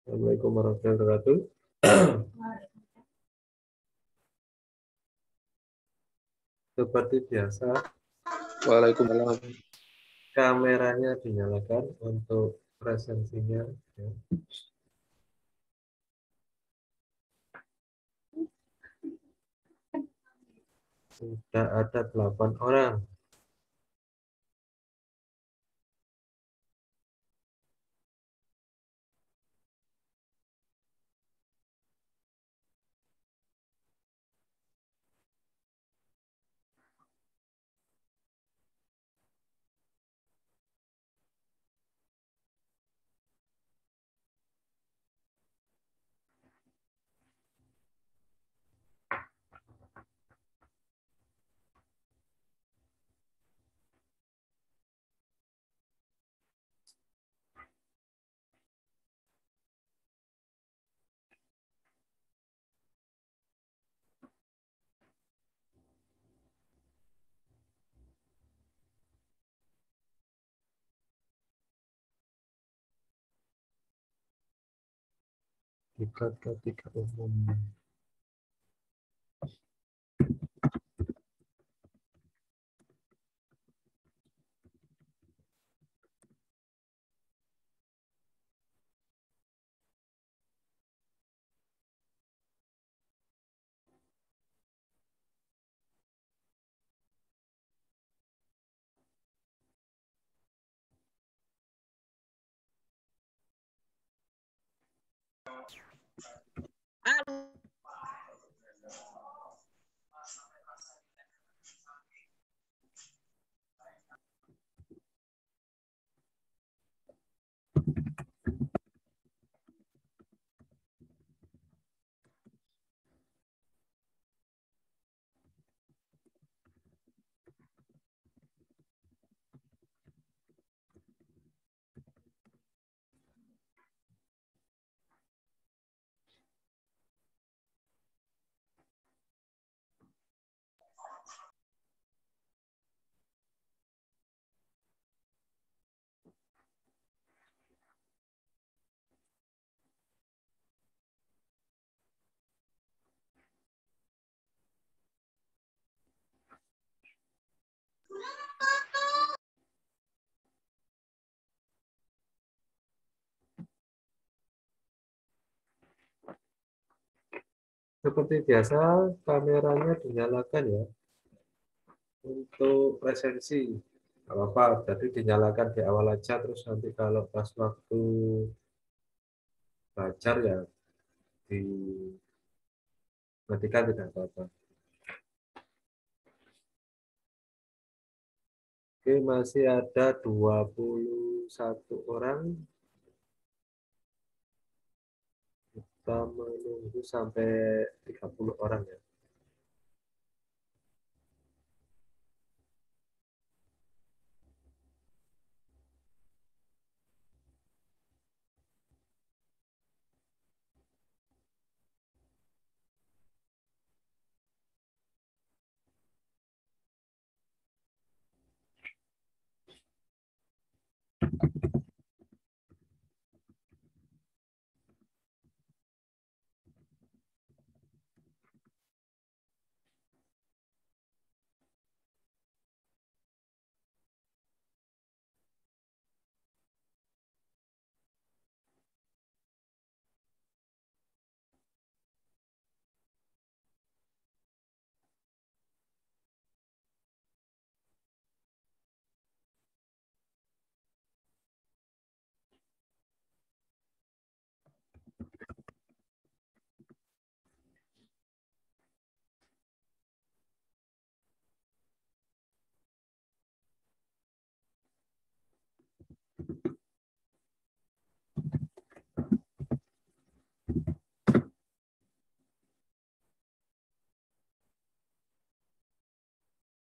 Assalamualaikum warahmatullahi wabarakatuh. Seperti biasa, Waalaikumsalam. kameranya dinyalakan untuk presensinya. Ya. Sudah ada 8 orang. Diklat ketika umum. Seperti biasa, kameranya dinyalakan ya. Untuk presensi, nggak apa-apa. Jadi dinyalakan di awal aja, terus nanti kalau pas waktu belajar ya dimatikan tidak apa-apa. Oke, masih ada 21 orang. Kita menunggu sampai 30 orang ya.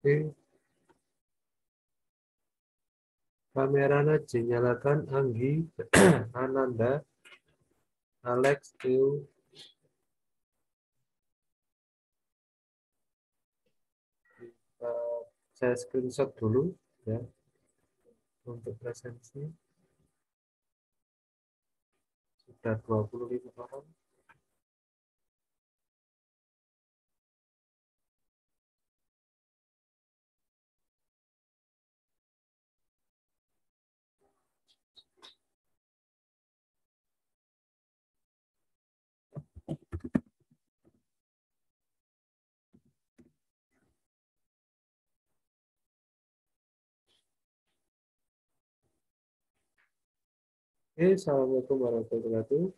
Oke, kameranya dinyalakan Anggi, Ananda, Alex, Theo. Saya screenshot dulu ya untuk presensi. ada 25 orang. Assalamualaikum warahmatullahi wabarakatuh.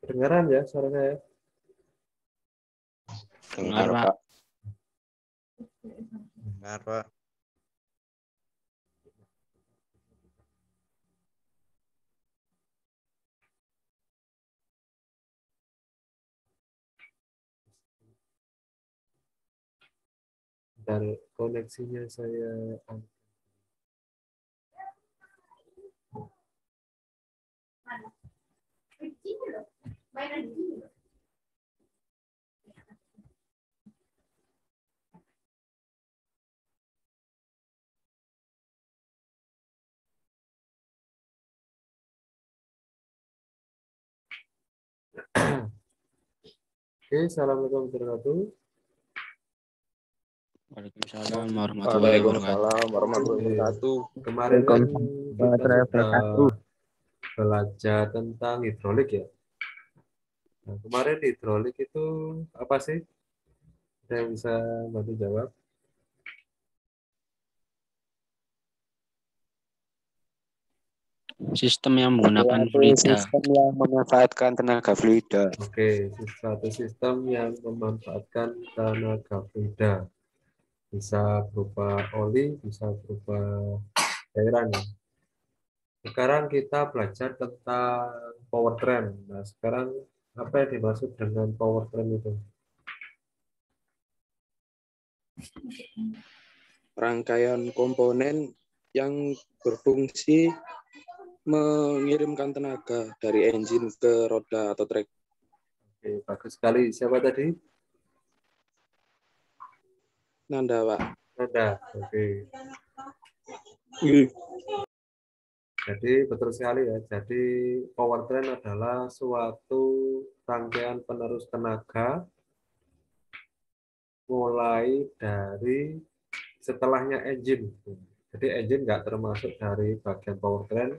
Kedengaran ya suara saya? Dengar, Dengar, Pak. Dengar, Pak. Dan koneksinya saya Oke, assalamualaikum warahmatullahi wabarakatuh. Waalaikumsalam warahmatullahi wabarakatuh. Waalaikumsalam warahmatullahi wabarakatuh. Kemarin kan kita sudah belajar tentang hidrolik ya. Nah, kemarin hidrolik itu apa sih? Ada yang bisa bantu jawab? Sistem yang menggunakan Suatu fluida. sistem yang memanfaatkan tenaga fluida. Oke, suatu sistem yang memanfaatkan tenaga fluida. Bisa berupa oli, bisa berupa cairan. Sekarang kita belajar tentang powertrain. Nah, sekarang apa yang dimaksud dengan powertrain itu? Rangkaian komponen yang berfungsi mengirimkan tenaga dari engine ke roda atau trek. Oke, bagus sekali. Siapa tadi? Nanda, Pak. Nanda. Oke. Jadi betul sekali ya. Jadi powertrain adalah suatu rangkaian penerus tenaga mulai dari setelahnya engine. Jadi engine nggak termasuk dari bagian powertrain.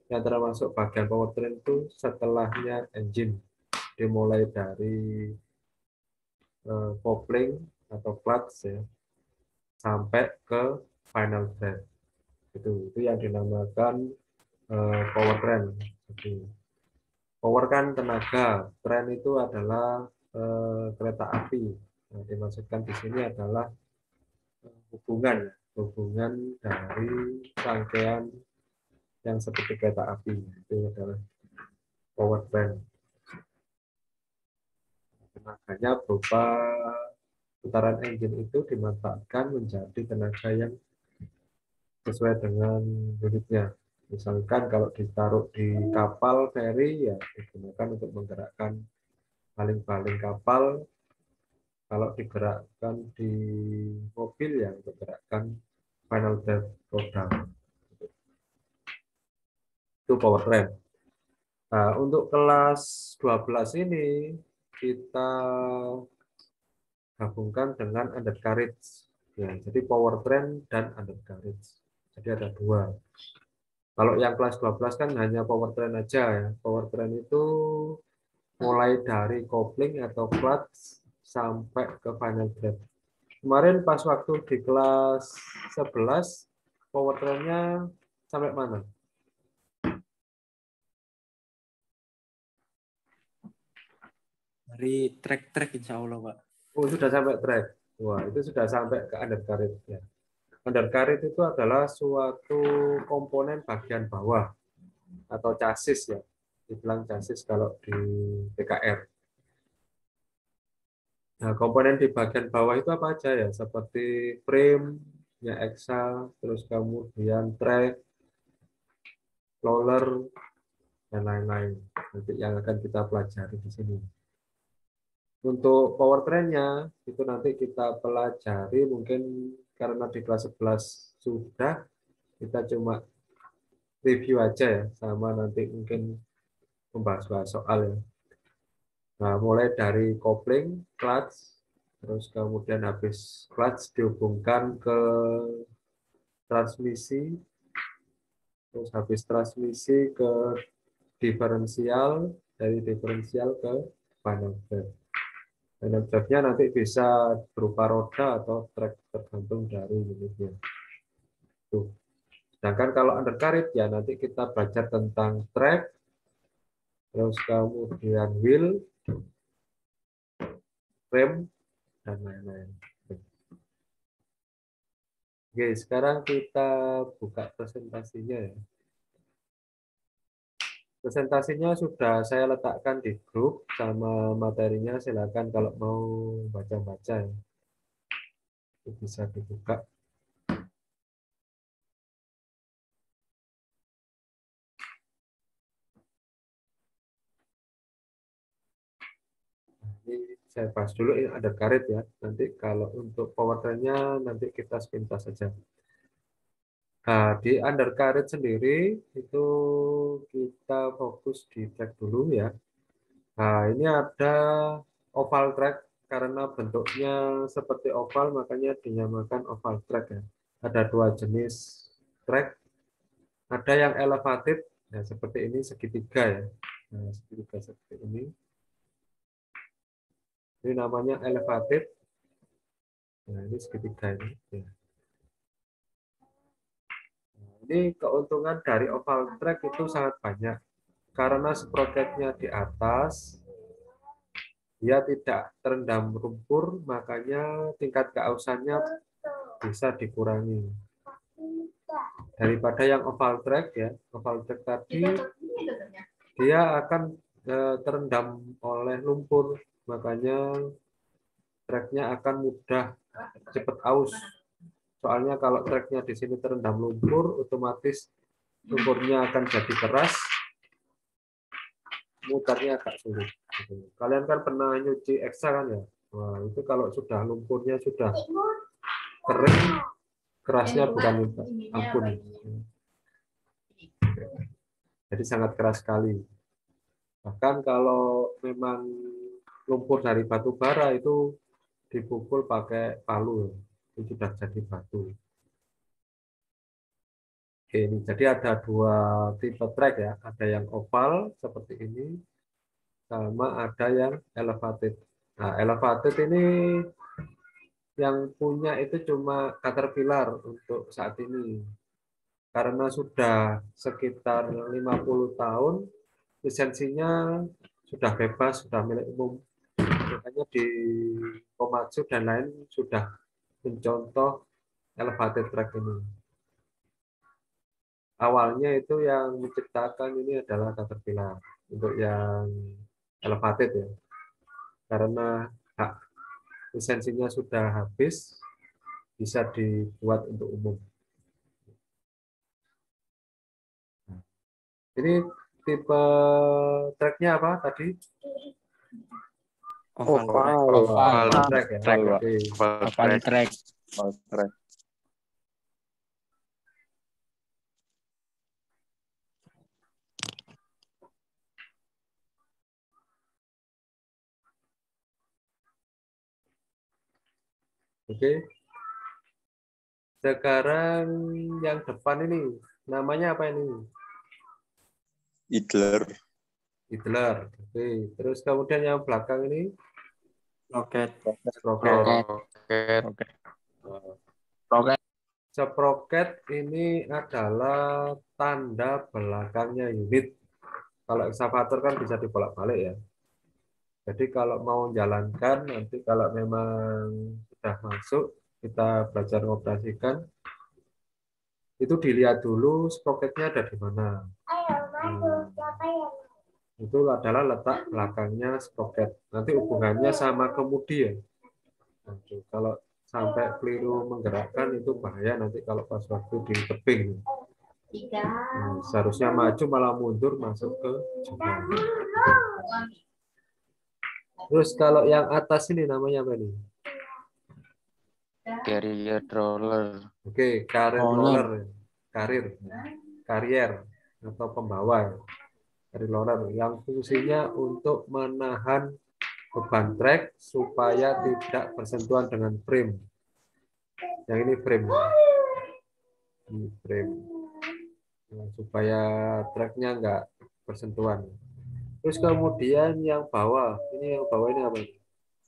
Yang termasuk bagian powertrain itu setelahnya engine. Dimulai dari kopling atau clutch ya, sampai ke final drive. Itu yang dinamakan powertrain. Jadi power kan tenaga, train itu adalah kereta api. Nah, dimaksudkan di sini adalah hubungan dari rangkaian yang seperti kereta api. Itu adalah power train. Tenaganya berupa putaran engine itu dimanfaatkan menjadi tenaga yang sesuai dengan unitnya. Misalkan kalau ditaruh di kapal feri ya digunakan untuk menggerakkan baling-baling kapal. Kalau digerakkan di mobil ya untuk gerakkan final drive roda. Itu powertrain. Nah, untuk kelas 12 ini kita gabungkan dengan undercarriage. Ya, jadi powertrain dan undercarriage. Jadi ada dua. Kalau yang kelas 12 kan hanya powertrain aja ya. Powertrain itu mulai dari kopling atau clutch sampai ke final drive. Kemarin pas waktu di kelas 11 powertrain-nya sampai mana? Dari track-track insya Allah, Pak. Oh, sudah sampai track. Wah, itu sudah sampai ke undercarriage ya. Undercarriage itu adalah suatu komponen bagian bawah atau chassis ya. Dibilang chassis kalau di PKR. Nah, komponen di bagian bawah itu apa aja ya? Seperti frame, ya axle, terus kemudian track, roller, dan lain-lain. Nanti yang akan kita pelajari di sini. Untuk powertrainnya itu nanti kita pelajari, mungkin karena di kelas 11 sudah, kita cuma review aja ya, sama nanti mungkin membahas soal ya. Nah, mulai dari kopling, clutch, terus kemudian habis clutch dihubungkan ke transmisi, terus habis transmisi ke diferensial, dari diferensial ke final drive. Final drive-nya nanti bisa berupa roda atau trek tergantung dari unitnya. Tuh. Sedangkan kalau undercarriage ya nanti kita belajar tentang trek, terus kemudian wheel, rem, dan lain-lain. Oke, sekarang kita buka presentasinya ya. Presentasinya sudah saya letakkan di grup sama materinya, silakan kalau mau baca-baca ya. Itu bisa dibuka. Ini saya bahas dulu, ini ada karet ya. Nanti kalau untuk powertrainnya nanti kita sepintas saja. Nah, di undercarriage sendiri itu kita fokus di track dulu ya. Nah, ini ada oval track karena bentuknya seperti oval makanya dinamakan oval track ya. Ada dua jenis track. Ada yang elevated ya, seperti ini segitiga ya. Nah, segitiga seperti ini. Ini namanya elevated. Nah, ini segitiga ini. Ya. Ini keuntungan dari oval track itu sangat banyak. Karena sproketnya di atas, dia tidak terendam lumpur, makanya tingkat keausannya bisa dikurangi. Daripada yang oval track ya, oval track tadi dia akan terendam oleh lumpur, makanya treknya akan mudah cepat aus. Soalnya kalau treknya di sini terendam lumpur, otomatis lumpurnya akan jadi keras, mutarnya agak sulit. Kalian kan pernah nyuci eksa kan ya? Wah, itu kalau sudah lumpurnya sudah kering, kerasnya bukan ampun. Jadi sangat keras sekali. Bahkan kalau memang lumpur dari batu bara itu dipukul pakai palu, itu sudah jadi batu. Oke, ini jadi ada dua tipe trek ya, ada yang oval seperti ini, sama ada yang elevated. Nah, elevated ini yang punya itu cuma Caterpillar untuk saat ini. Karena sudah sekitar 50 tahun, lisensinya sudah bebas, sudah milik umum. Makanya di Komatsu dan lain sudah mencontoh elevated track ini. Awalnya itu yang menciptakan ini adalah Caterpillar untuk yang elevated ya. Karena hak lisensinya sudah habis, bisa dibuat untuk umum. Ini tipe tracknya apa tadi? Oval track ya. track, Oke. oval track. Oke. Sekarang yang depan ini namanya apa ini? Idler. Idler. Oke. Terus kemudian yang belakang ini Roket. sprocket. Roket. Sprocket ini adalah tanda belakangnya unit. Kalau ekskavator kan bisa dibolak-balik ya. Jadi kalau mau jalankan nanti kalau memang sudah masuk kita belajar mengoperasikan itu dilihat dulu sprocketnya ada di mana. Itu adalah letak belakangnya sprocket. Nanti hubungannya sama kemudi ya. Nanti kalau sampai keliru menggerakkan itu bahaya nanti kalau pas waktu di tebing. Seharusnya maju malah mundur masuk ke jembatan. Terus kalau yang atas ini namanya apa nih? Carrier roller. Oke, karir Roller. roller, karir, karier atau pembawa, karir roller yang fungsinya untuk menahan beban trek supaya tidak bersentuhan dengan frame. Yang ini frame, ini frame. Nah, supaya treknya nggak bersentuhan. Terus kemudian yang bawah, ini yang bawah ini apa?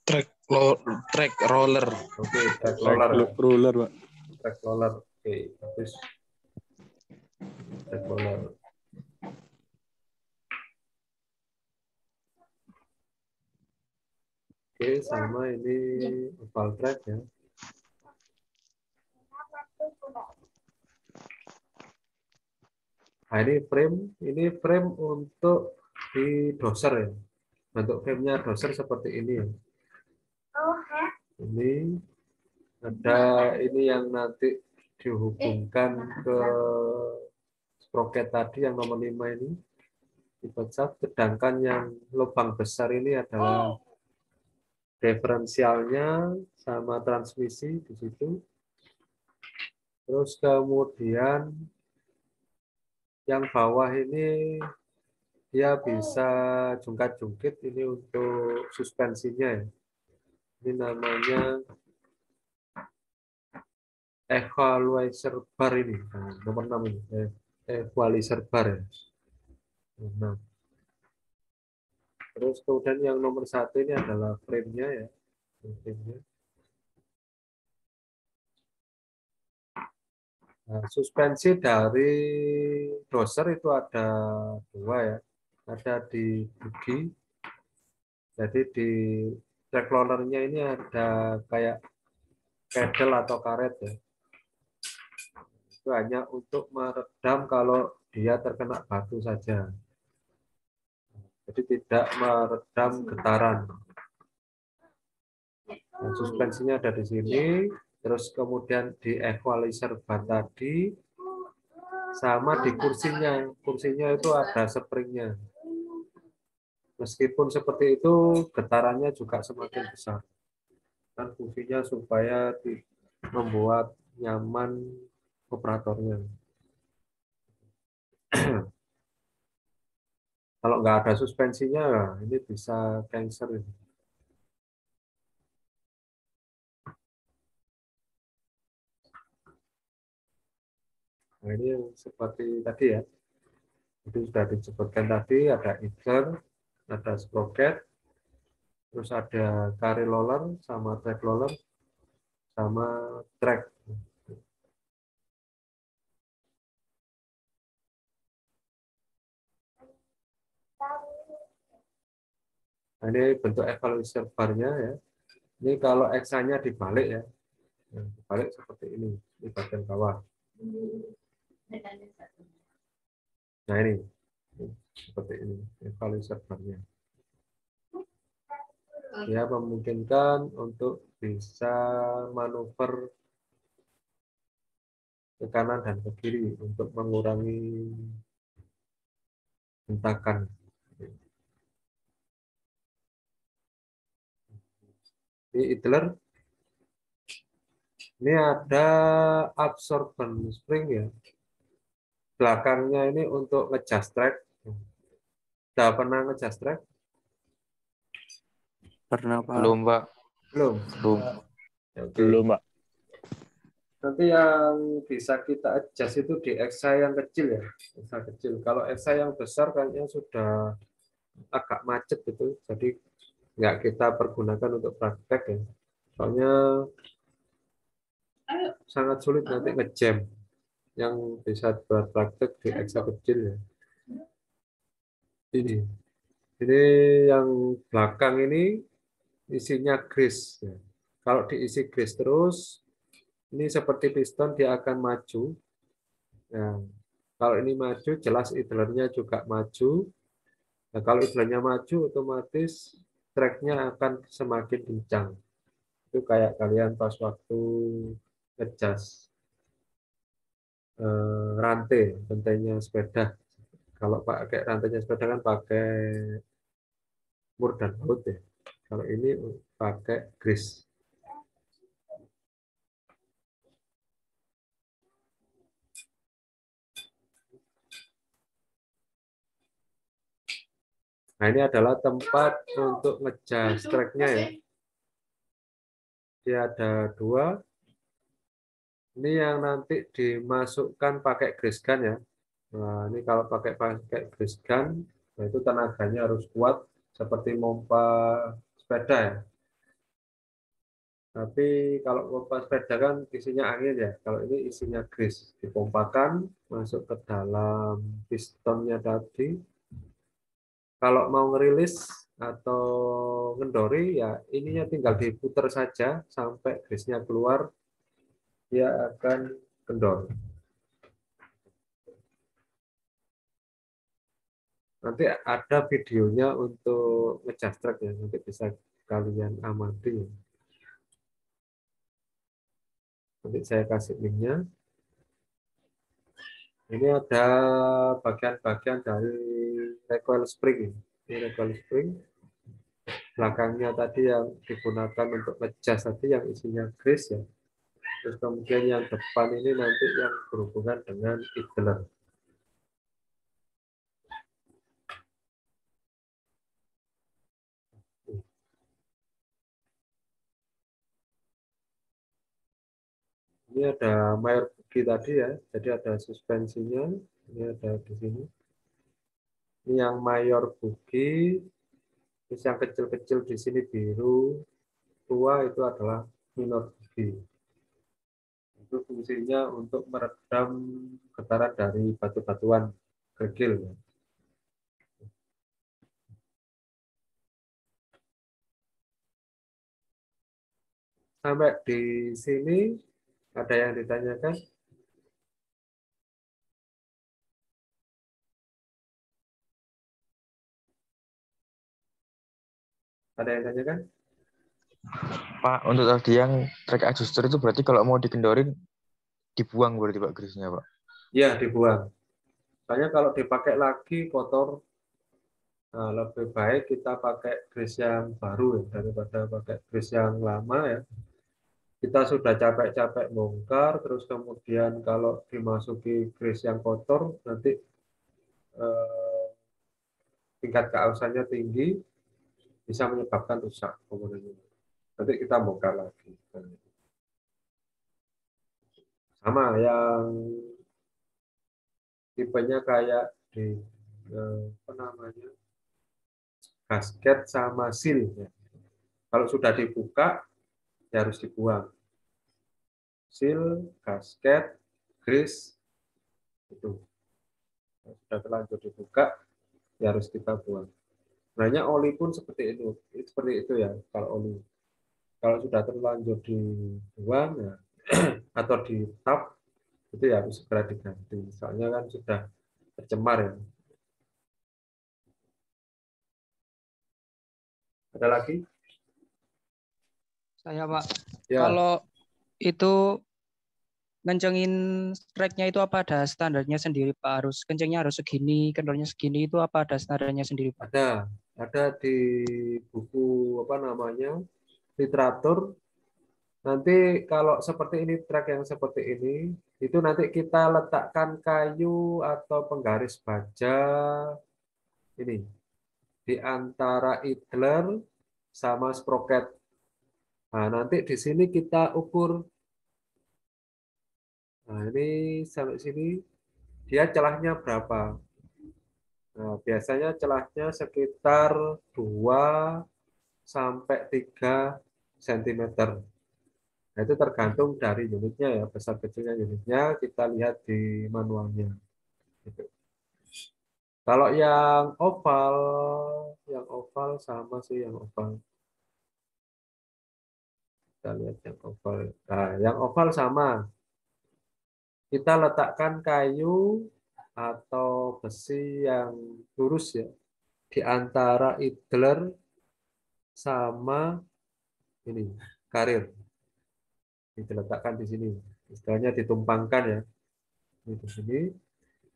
Track roller. Oke, track roller, Roller, Pak. track roller. Oke, bagus. Track roller. Oke, sama ini oval track ya. Nah, ini frame untuk di doser ya. Bentuk frame-nya doser seperti ini ya. Ini ada ini yang nanti dihubungkan ke sprocket tadi yang nomor 5 ini dipecah, sedangkan yang lubang besar ini adalah diferensialnya sama transmisi di situ. Terus kemudian yang bawah ini dia bisa jungkat-jungkit, ini untuk suspensinya ya. Ini namanya equalizer bar ini. Nah, nomor 6 ini. Equalizer bar ya. Nah, terus kemudian yang nomor 1 ini adalah frame-nya ya. Frame-nya. Nah, suspensi dari doser itu ada 2 ya. Ada di bugi. Jadi di track rollernya ini ada kayak pedal atau karet ya. Itu hanya untuk meredam kalau dia terkena batu saja. Jadi tidak meredam getaran. Nah, suspensinya ada di sini. Terus kemudian di equalizer bar tadi sama di kursinya. Kursinya itu ada springnya. Meskipun seperti itu, getarannya juga semakin besar. Dan fungsinya supaya membuat nyaman operatornya. Kalau nggak ada suspensinya, ini bisa cancer. Nah, ini yang seperti tadi ya. Itu sudah disebutkan tadi, ada eager, ada sprocket, terus ada carry roller, sama track roller, sama track. Nah, ini bentuk equalizer bar-nya ya. Ini kalau X-nya dibalik ya. Nah, dibalik seperti ini, di bagian bawah. Nah ini seperti ini, equalizer bar-nya. Dia memungkinkan untuk bisa manuver ke kanan dan ke kiri untuk mengurangi hentakan. Ini idler. Ini ada absorbent spring ya. Belakangnya ini untuk ngejust track. Sudah pernah ngejust track? Pernah, Pak. Belum, Pak. Belum. Belum. Ya, oke. Belum, Pak. Nanti yang bisa kita adjust itu di XA yang kecil ya. XA kecil. Kalau XA yang besar kayaknya sudah agak macet gitu. Jadi nggak kita pergunakan untuk praktek ya. Soalnya sangat sulit nanti ngejam. Yang bisa buat praktek di XA kecil ya. Ini yang belakang ini isinya grease. Ya. Kalau diisi grease terus, ini seperti piston dia akan maju. Nah, kalau ini maju, jelas idlernya juga maju. Nah, kalau idlernya maju, otomatis tracknya akan semakin kencang. Itu kayak kalian pas waktu ngecas rantainya sepeda. Kalau pakai rantainya sepeda kan pakai mur dan baut ya. Kalau ini pakai grease. Nah, ini adalah tempat untuk ngecas tracknya ya. Dia ada 2. Ini yang nanti dimasukkan pakai grease gun ya. Nah, ini kalau pakai grease gun, nah itu tenaganya harus kuat seperti mompa sepeda ya. Tapi kalau pompa sepeda kan isinya angin ya. Kalau ini isinya grease, dipompakan masuk ke dalam pistonnya tadi. Kalau mau ngerilis atau ngendori ya ininya tinggal diputar saja sampai grease-nya keluar, dia akan kendor. Nanti ada videonya untuk ngecas truk ya, nanti bisa kalian amati. Nanti saya kasih linknya. Ini ada bagian-bagian dari recoil spring. Ini recoil spring. Belakangnya tadi yang digunakan untuk ngecas tadi yang isinya grease ya. Terus kemudian yang depan ini nanti yang berhubungan dengan idler. Ini ada mayor bugi tadi ya, jadi ada suspensinya. Ini ada di sini. Ini yang mayor bugi, terus yang kecil-kecil di sini biru, tua itu adalah minor bugi. Itu fungsinya untuk meredam getaran dari batu-batuan kerikil. Sampai di sini ada yang ditanyakan? Ada yang tanyakan? Pak, untuk tadi yang track adjuster itu berarti kalau mau dikendorin dibuang berarti Pak grease-nya Pak? Ya, dibuang. Soalnya kalau dipakai lagi kotor. Nah, lebih baik kita pakai grease yang baru ya, daripada pakai grease yang lama ya. Kita sudah capek-capek bongkar, terus kemudian kalau dimasuki grease yang kotor, nanti tingkat keausannya tinggi, bisa menyebabkan rusak komponennya. Nanti kita bongkar lagi. Sama yang tipenya kayak di apa namanya, gasket sama seal ya. Kalau sudah dibuka ya harus dibuang. Seal, gasket, grease itu sudah terlanjur dibuka ya harus kita buang. Sebenarnya oli pun seperti itu ya. Kalau oli, kalau sudah terlanjur dibuang ya, atau di tap itu ya harus segera diganti. Soalnya kan sudah tercemar ya. Ada lagi? Saya Pak, Ya, kalau itu kencengin tracknya itu apa ada standarnya sendiri Pak? Kencengnya harus segini, kendornya segini, itu apa ada standarnya sendiri Pak? ada di buku apa namanya literatur. Nanti kalau seperti ini track yang seperti ini, itu nanti kita letakkan kayu atau penggaris baja ini di antara idler sama sprocket. Nah, nanti di sini kita ukur. Nah, ini sampai sini dia celahnya berapa? Nah, biasanya celahnya sekitar 2 sampai 3 cm. Nah, itu tergantung dari unitnya ya, besar kecilnya unitnya kita lihat di manualnya. Gitu. Kalau yang oval sama sih yang oval. Kita lihat yang oval. Nah, yang oval sama. Kita letakkan kayu atau besi yang lurus ya di antara idler sama ini karir. Diletakkan di sini. Istilahnya ditumpangkan ya. Ini di sini.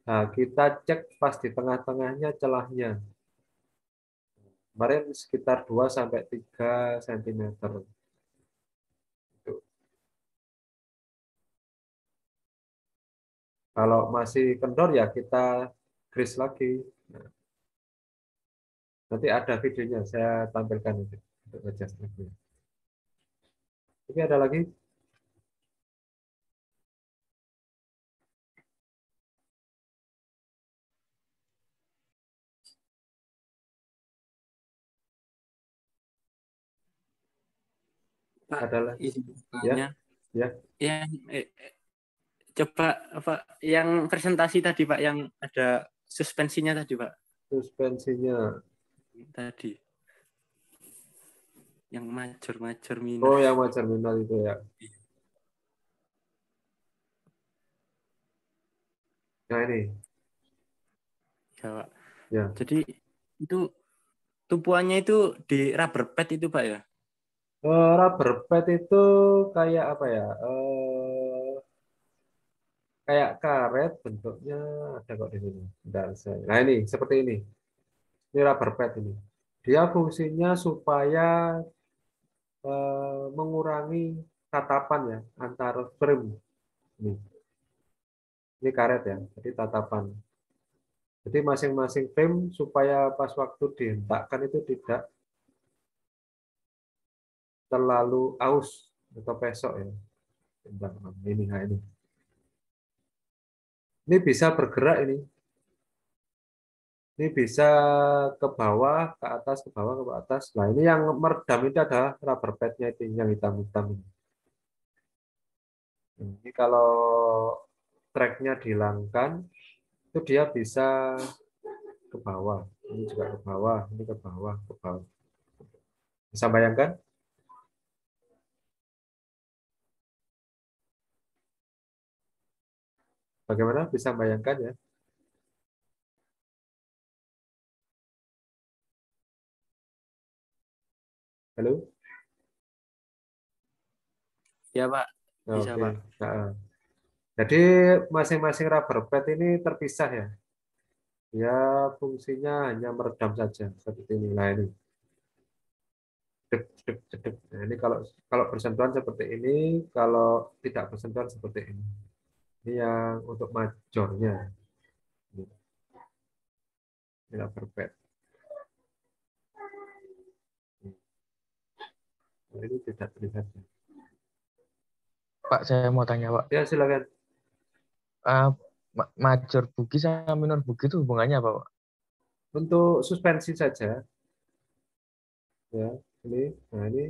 Nah, kita cek pas di tengah-tengahnya celahnya. Kemarin sekitar 2 sampai 3 cm. Kalau masih kendor ya kita grease lagi. Nah, nanti ada videonya saya tampilkan untuk adjust lagi. Oke, ada lagi? Pak, Ada lagi? izin Ya, tanya. ya. Yang coba apa yang presentasi tadi Pak, yang ada suspensinya tadi Pak, Suspensinya. tadi yang major Oh, minor. yang wajar minor itu ya. Nah, ini. Ya, Pak. Ya. Jadi itu tumpuannya itu di rubber pad itu Pak ya? Rubber pad itu kayak apa ya? Kayak karet bentuknya ada kok di sini. Bentar, nah, ini seperti ini. Ini rubber pad ini. Dia fungsinya supaya mengurangi tatapan ya antar frame. Ini karet ya, jadi tatapan. Jadi masing-masing frame supaya pas waktu dihentakkan itu tidak terlalu aus atau pesok ya. Bentar, ini, nah ini. Ini bisa bergerak ini. Ini bisa ke bawah, ke atas, ke bawah, ke atas. Nah, ini yang meredam itu adalah rubber pad-nya itu yang hitam-hitam ini. Ini kalau track-nya dihilangkan, itu dia bisa ke bawah. Ini juga ke bawah, ini ke bawah, ke bawah. Bisa bayangkan? Bagaimana? Bisa bayangkan ya? Halo? Ya Pak, bisa Oke. Pak. Nah, jadi masing-masing rubber pad ini terpisah ya. Ya fungsinya hanya meredam saja seperti ini. Nah ini. Cedek, cedek, cedek. Nah, ini kalau kalau bersentuhan seperti ini, kalau tidak bersentuhan seperti ini. Ini yang untuk majornya. Ini rubber pad. Nah, ini tidak terlihat. Pak, saya mau tanya, Pak. Ya silakan. Major bugi sama minor bugi itu hubungannya apa, Pak? Untuk suspensi saja. Ya, ini. Nah ini.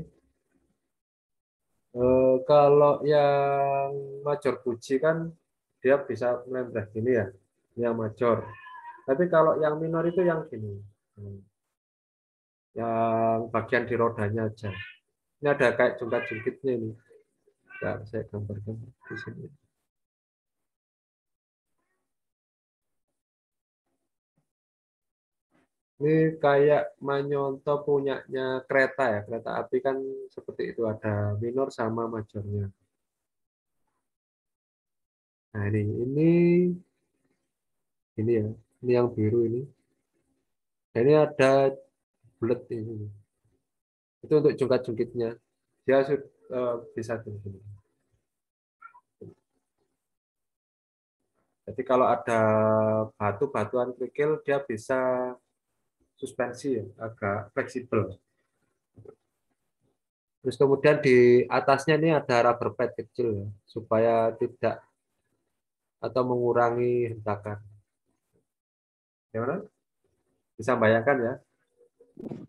Kalau yang major puji kan dia bisa melempar gini ya, ini yang major. Tapi kalau yang minor itu yang gini, yang bagian di rodanya aja. Ini ada kayak jungkat-jungkitnya ini. Nah, saya gambarkan di sini. Ini kayak menyontoh punyanya kereta ya, kereta api kan seperti itu ada minor sama majornya. Nah ini ya, ini yang biru ini. Nah, ini ada bulat ini. Itu untuk jungkat-jungkitnya. Dia bisa di sini. Jadi kalau ada batu-batuan kerikil, dia bisa suspensi ya, agak fleksibel. Terus kemudian di atasnya ini ada rubber pad kecil ya, supaya tidak atau mengurangi hentakan. Gimana? Bisa bayangkan ya?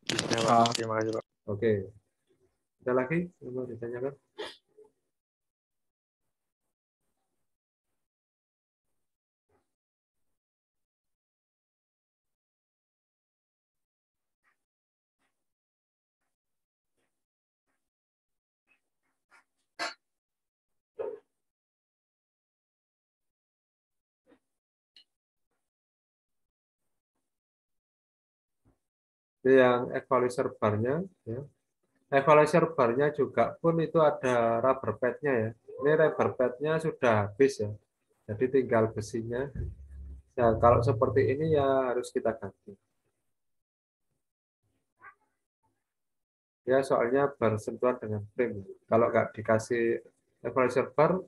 Bisa, Pak. Terima kasih, Pak. Oke. Ada lagi yang mau ditanyakan? Ini yang equalizer bar-nya ya. Equalizer bar-nya juga pun itu ada rubber pad-nya ya. Ini rubber pad-nya sudah habis ya. Jadi tinggal besinya. Nah, kalau seperti ini ya harus kita ganti. Ya, soalnya bersentuhan dengan frame. Kalau nggak dikasih equalizer bar,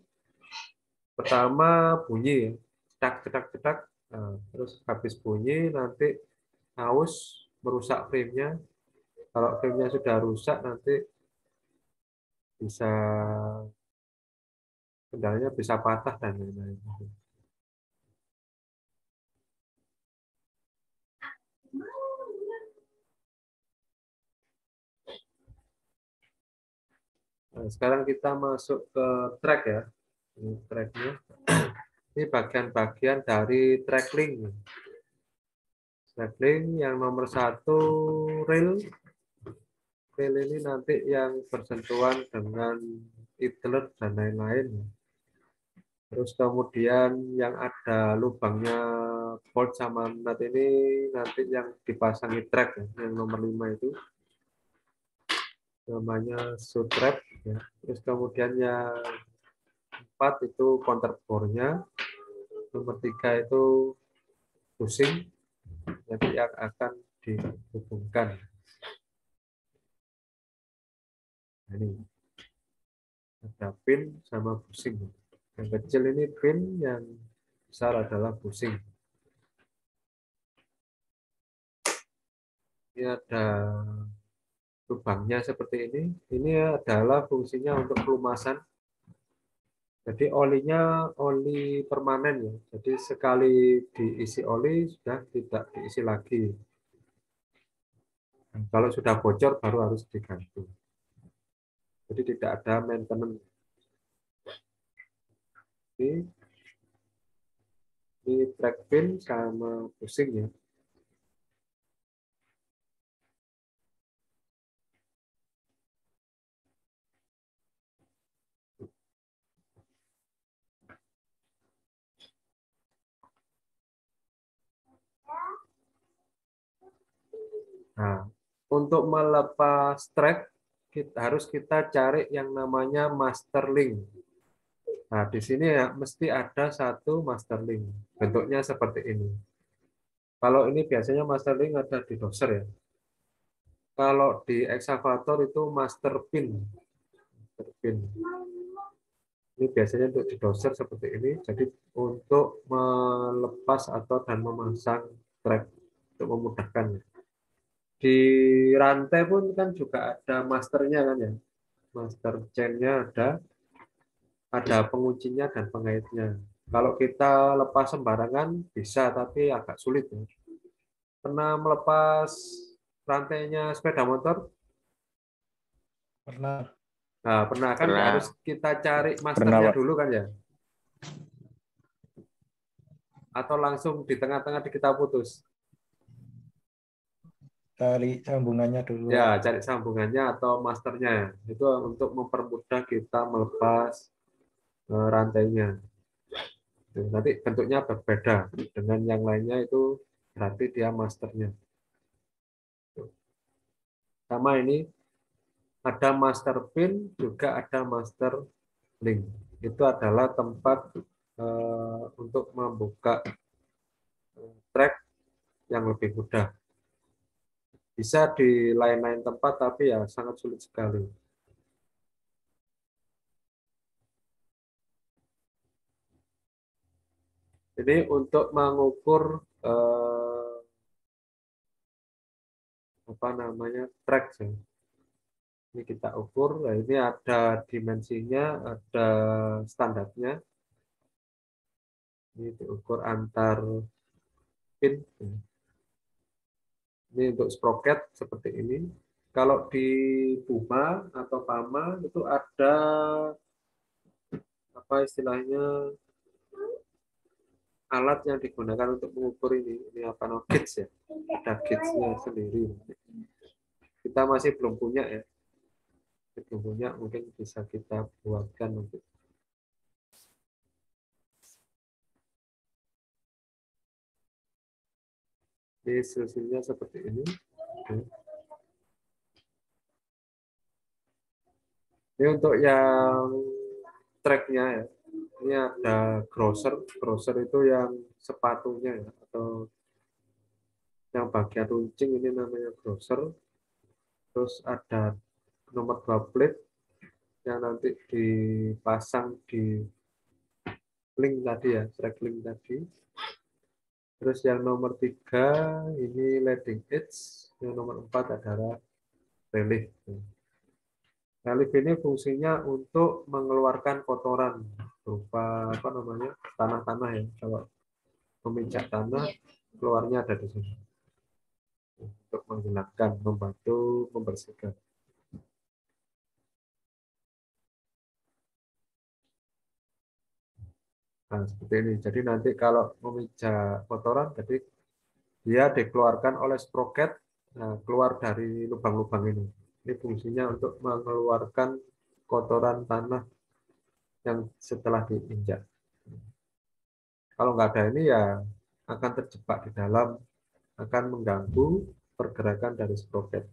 pertama bunyi, cetak, cetak, cetak. Nah, terus habis bunyi, nanti aus merusak frame-nya. Kalau frame-nya sudah rusak, nanti bisa kendalanya bisa patah dan lain-lain. Nah, sekarang kita masuk ke track ya. Ini tracknya. Ini bagian-bagian dari track link. Track link yang nomor 1 rail. Rail ini nanti yang bersentuhan dengan idler dan lain-lain. Terus kemudian yang ada lubangnya bolt sama nut ini nanti yang dipasangi track ya, yang nomor 5 itu namanya sutrap ya. Terus kemudian yang 4 itu counter bore-nya, nomor 3 itu bushing nanti yang akan dihubungkan. Nah, ini ada pin sama bushing. Yang kecil ini pin, yang besar adalah bushing. Ini ada lubangnya seperti ini. Ini adalah fungsinya untuk pelumasan. Jadi olinya oli permanen ya. Jadi sekali diisi oli sudah tidak diisi lagi. Kalau sudah bocor baru harus diganti. Jadi tidak ada maintenance. Ini track pin sama bushing ya. Nah, untuk melepas track harus kita cari yang namanya master link. Nah, di sini ya mesti ada satu master link. Bentuknya seperti ini. Kalau ini biasanya master link ada di doser ya. Kalau di excavator itu master pin. Master pin. Ini biasanya untuk di doser seperti ini. Jadi untuk melepas atau dan memasang track untuk memudahkan. Di rantai pun kan juga ada masternya kan ya. Master chain-nya ada penguncinya dan pengaitnya. Kalau kita lepas sembarangan bisa, tapi agak sulit. Ya. Pernah melepas rantainya sepeda motor? Pernah. Nah, pernah kan Pernah. harus kita cari Pernah, masternya Pak. dulu kan ya? Atau langsung di tengah-tengah kita putus? Cari sambungannya dulu. Ya, cari sambungannya atau masternya. Itu untuk mempermudah kita melepas rantainya. Nanti bentuknya berbeda dengan yang lainnya, itu berarti dia masternya. Sama ini ada master pin, juga ada master link. Itu adalah tempat untuk membuka track yang lebih mudah. Bisa di lain-lain tempat, tapi ya sangat sulit sekali. Ini untuk mengukur apa namanya track. Ini kita ukur. Nah, ini ada dimensinya, ada standarnya. Ini diukur antar pin. Ini untuk sprocket seperti ini. Kalau di Puma atau Pama itu ada apa istilahnya alat yang digunakan untuk mengukur ini. Ini apa namanya gauge ya? Ada gauge-nya sendiri. Kita masih belum punya ya. Belum punya, mungkin bisa kita buatkan nanti. Ini hasilnya seperti ini. Ini untuk yang tracknya ya. Ini ada grosser. Grosser itu yang sepatunya ya, atau yang bagian runcing, ini namanya grosser. terus ada nomor 2 plate yang nanti dipasang di link tadi ya, track link tadi. Terus yang nomor 3 ini leading edge, yang nomor 4 adalah relief. Relief ini fungsinya untuk mengeluarkan kotoran berupa apa namanya tanah-tanah ya. Kalau memijak tanah, keluarnya ada di sini untuk menghilangkan, membantu membersihkan. Nah, seperti ini. Jadi nanti kalau memijak kotoran, jadi dia dikeluarkan oleh sprocket, nah, keluar dari lubang-lubang ini. Ini fungsinya untuk mengeluarkan kotoran tanah yang setelah diinjak. Kalau nggak ada ini ya akan terjebak di dalam, akan mengganggu pergerakan dari sprocket.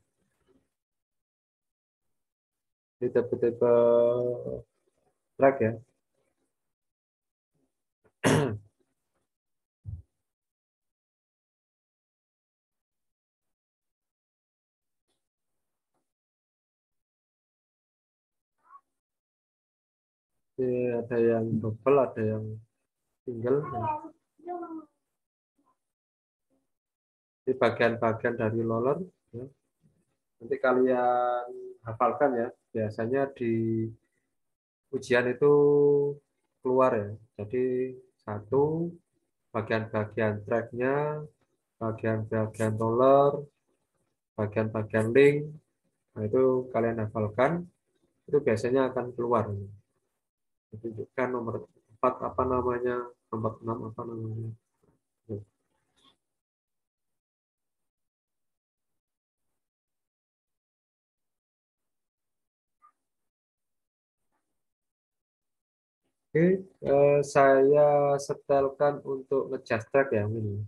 Ini tipe-tipe track ya. Ini ada yang double, ada yang single. Ini bagian-bagian dari roller. Ya. Nanti kalian hafalkan ya. Biasanya di ujian itu keluar ya. Jadi satu bagian-bagian tracknya, bagian-bagian roller, bagian-bagian link. Nah, itu kalian hafalkan. Itu biasanya akan keluar. Ditunjukkan nomor 4 apa namanya, nomor 6 apa namanya. Oke, saya setelkan untuk ngecas track ya ini.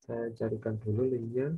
Saya carikan dulu linknya.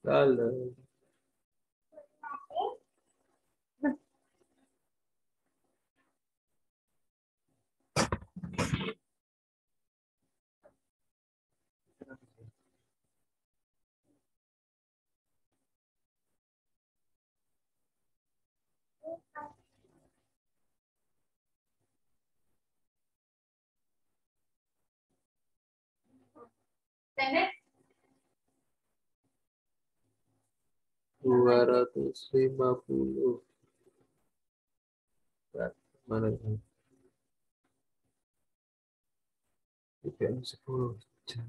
Halo. Pendek. 250. Mana ini? IPM 10 jam.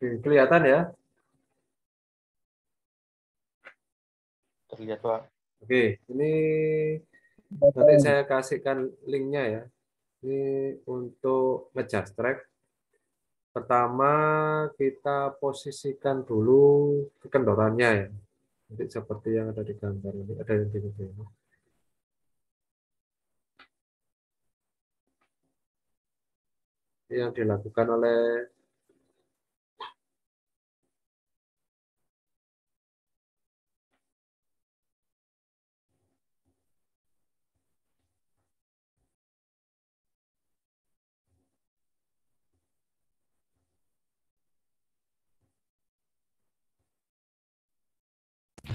Oke, kelihatan ya? Terlihat, Pak. Oke, ini nanti saya kasihkan linknya ya. Ini untuk ngejust track. Pertama kita posisikan dulu kekendorannya ya. Jadi seperti yang ada di gambar ini, ada yang di sini. Yang dilakukan oleh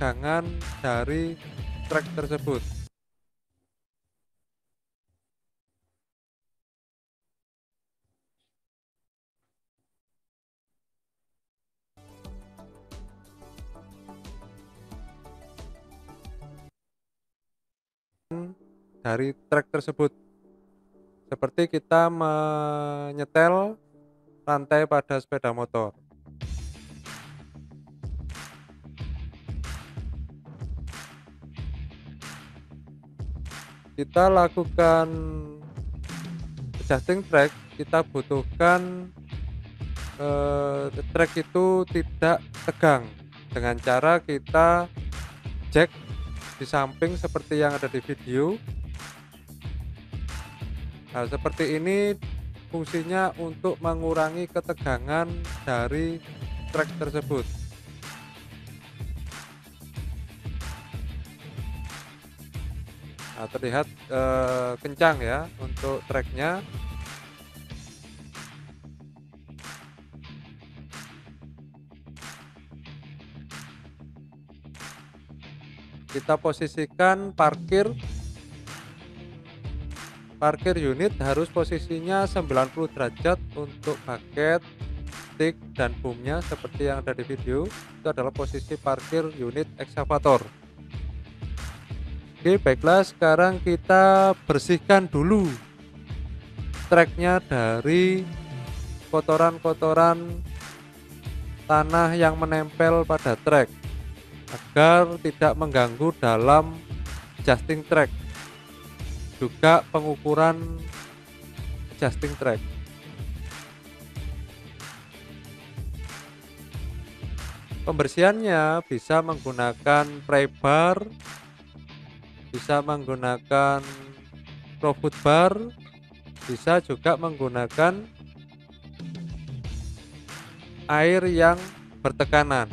tegangan dari trek tersebut. Dari trek tersebut, seperti kita menyetel rantai pada sepeda motor. Kita lakukan adjusting track, kita butuhkan track itu tidak tegang dengan cara kita jack di samping seperti yang ada di video. Nah, seperti ini fungsinya untuk mengurangi ketegangan dari track tersebut. Nah, terlihat kencang ya untuk tracknya. Kita posisikan parkir unit harus posisinya 90 derajat untuk bucket, stick, dan boomnya seperti yang ada di video. Itu adalah posisi parkir unit ekskavator. Oke, baiklah, sekarang kita bersihkan dulu treknya dari kotoran-kotoran tanah yang menempel pada trek agar tidak mengganggu dalam adjusting track, juga pengukuran adjusting track. Pembersihannya bisa menggunakan pry bar, bisa menggunakan profit bar, bisa juga menggunakan air yang bertekanan.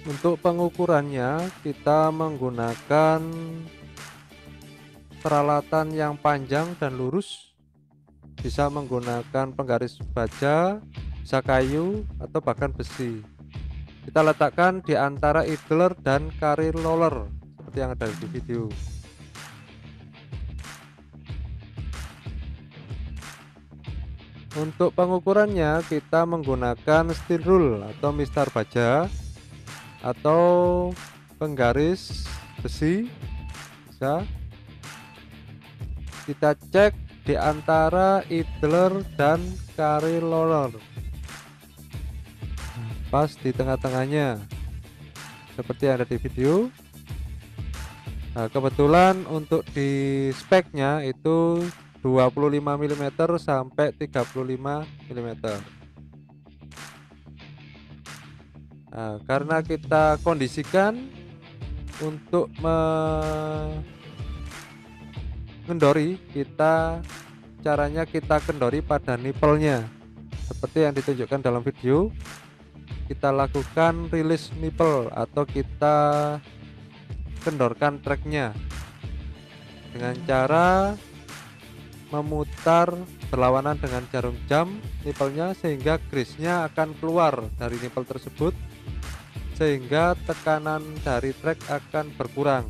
Untuk pengukurannya kita menggunakan peralatan yang panjang dan lurus, bisa menggunakan penggaris baja, bisa kayu, atau bahkan besi. Kita letakkan di antara idler dan carry roller seperti yang ada di video. Untuk pengukurannya kita menggunakan steel rule atau mistar baja atau penggaris besi. Bisa kita cek di antara idler dan carry roller, pas di tengah-tengahnya seperti yang ada di video. Nah, kebetulan untuk di speknya itu 25 mm sampai 35 mm. Nah, karena kita kondisikan untuk mengendori, caranya kita kendori pada nipple-nya seperti yang ditunjukkan dalam video. Kita lakukan release nipple atau kita kendorkan treknya dengan cara memutar berlawanan dengan jarum jam nipelnya sehingga grease-nya akan keluar dari nipel tersebut sehingga tekanan dari trek akan berkurang.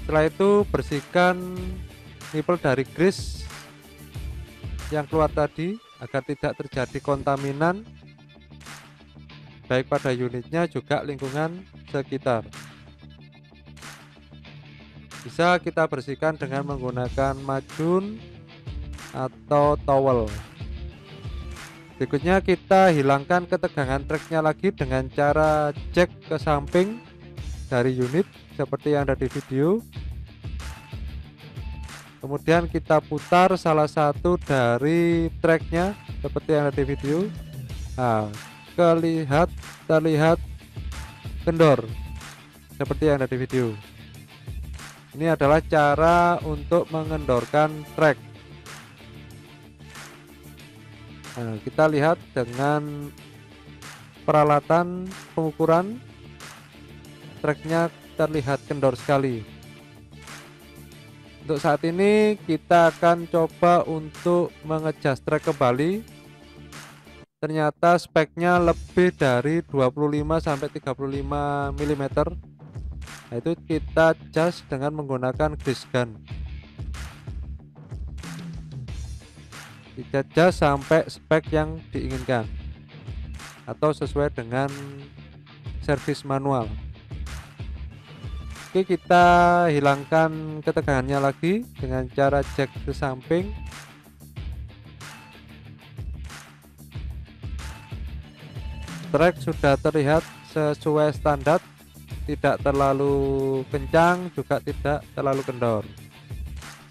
Setelah itu bersihkan nipel dari grease yang keluar tadi agar tidak terjadi kontaminan baik pada unitnya juga lingkungan sekitar. Bisa kita bersihkan dengan menggunakan macun atau towel. Berikutnya kita hilangkan ketegangan treknya lagi dengan cara cek ke samping dari unit seperti yang ada di video. Kemudian kita putar salah satu dari treknya seperti yang ada di video. Nah, terlihat kendor seperti yang ada di video. Ini adalah cara untuk mengendorkan trek. Nah, kita lihat dengan peralatan pengukuran treknya terlihat kendor sekali. Untuk saat ini kita akan coba untuk mengejas trek kembali. Ternyata speknya lebih dari 25 sampai 35 mm. Nah, itu kita adjust dengan menggunakan grease gun. Kita adjust sampai spek yang diinginkan atau sesuai dengan servis manual. Oke, kita hilangkan ketegangannya lagi dengan cara cek ke samping. Trek sudah terlihat sesuai standar, tidak terlalu kencang juga tidak terlalu kendor.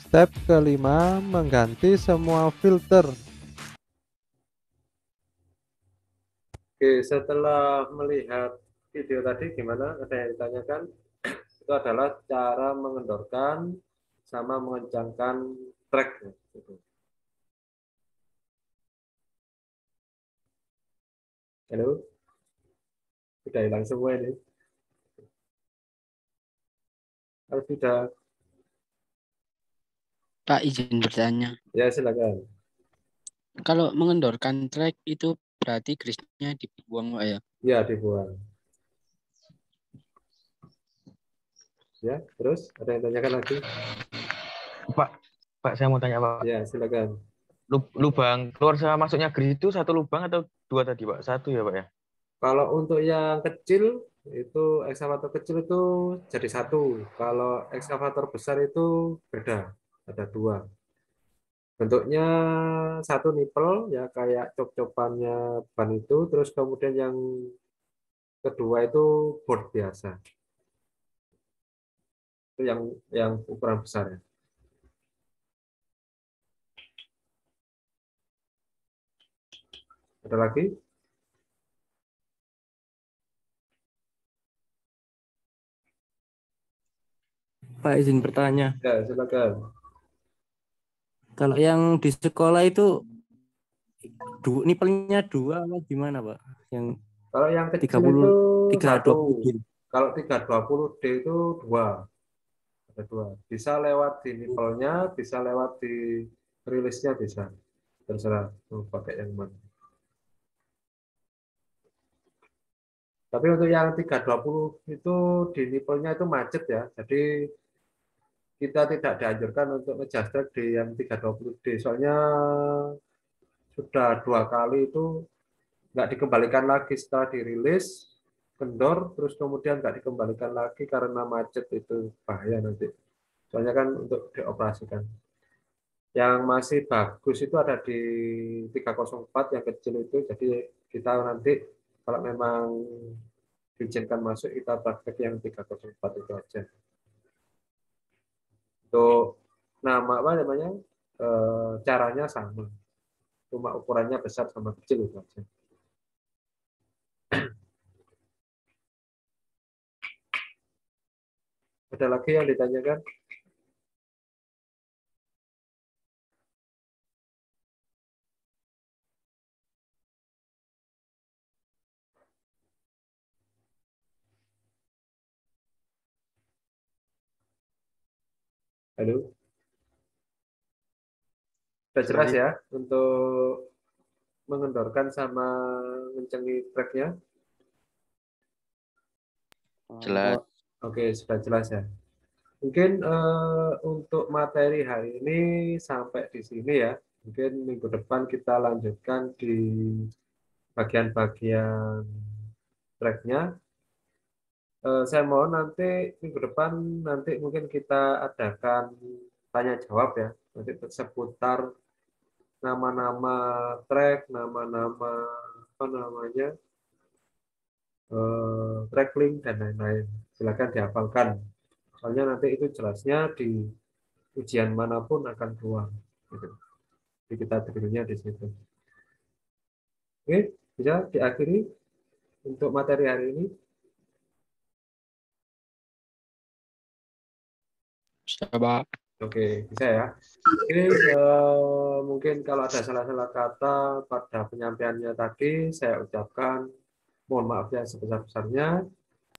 Step kelima, mengganti semua filter. Oke, setelah melihat video tadi gimana? Ada yang ditanyakan? Itu adalah cara mengendorkan sama mengencangkan trek. Halo? Sudah hilang semua ini. Kalau sudah, Pak, izin bertanya. ya silakan. Kalau mengendorkan trek itu berarti grease-nya dibuang, Pak, ya? Ya, dibuang. Ya, terus ada yang tanyakan lagi? Pak, saya mau tanya Pak. Ya, silakan. Lubang keluar sama masuknya grease itu satu lubang atau dua tadi Pak? Satu ya Pak ya? Kalau untuk yang kecil, itu ekskavator kecil itu jadi satu. Kalau ekskavator besar itu beda, ada dua. Bentuknya satu nipel, ya kayak cop-copannya ban itu. Terus kemudian yang kedua itu board biasa. Itu yang ukuran besar ya. Ada lagi? Pak, izin bertanya. Ya, silakan. Kalau yang di sekolah itu nipelnya dua apa gimana, Pak? Yang Kalau yang kecil 30 itu 320 satu. Kalau 320D itu dua. Ada dua. Bisa lewat di nipelnya, bisa lewat di rilisnya bisa. Terserah mau pakai yang mana. Tapi untuk yang 320 itu di nipelnya itu macet ya. Jadi kita tidak dianjurkan untuk ngejust track di yang 320D. Soalnya sudah dua kali itu nggak dikembalikan lagi setelah dirilis, kendor, terus kemudian nggak dikembalikan lagi karena macet, itu bahaya nanti. Soalnya kan untuk dioperasikan. Yang masih bagus itu ada di 304 yang kecil itu, jadi kita nanti kalau memang diizinkan masuk kita praktek yang 304 itu aja. Untuk nama apa namanya, caranya sama, cuma ukurannya besar sama kecil itu aja. Ada lagi yang ditanyakan? Halo, sudah jelas ya untuk mengendorkan sama mencengi tracknya? Jelas. Oke, sudah jelas ya. Mungkin untuk materi hari ini sampai di sini ya. Mungkin minggu depan kita lanjutkan di bagian-bagian tracknya. Saya mohon nanti minggu depan nanti mungkin kita adakan tanya jawab ya. Nanti seputar nama-nama track, nama-nama apa namanya track link dan lain-lain. Silakan dihafalkan. Soalnya nanti itu jelasnya di ujian manapun akan keluar. Gitu. Jadi kita dirinya di situ. Oke, bisa diakhiri untuk materi hari ini. Coba. Oke, bisa ya. Oke, mungkin kalau ada salah-salah kata pada penyampaiannya tadi, saya ucapkan mohon maaf yang sebesar-besarnya.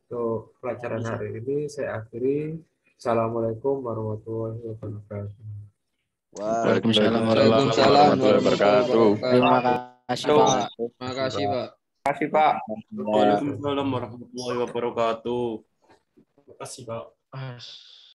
Untuk pelajaran hari ini saya akhiri. Assalamualaikum warahmatullahi wabarakatuh. Waalaikumsalam warahmatullahi wabarakatuh. Terima kasih Pak. Terima kasih, Pak. Terima kasih, Pak. Waalaikumsalam warahmatullahi wabarakatuh. Terima kasih, Pak.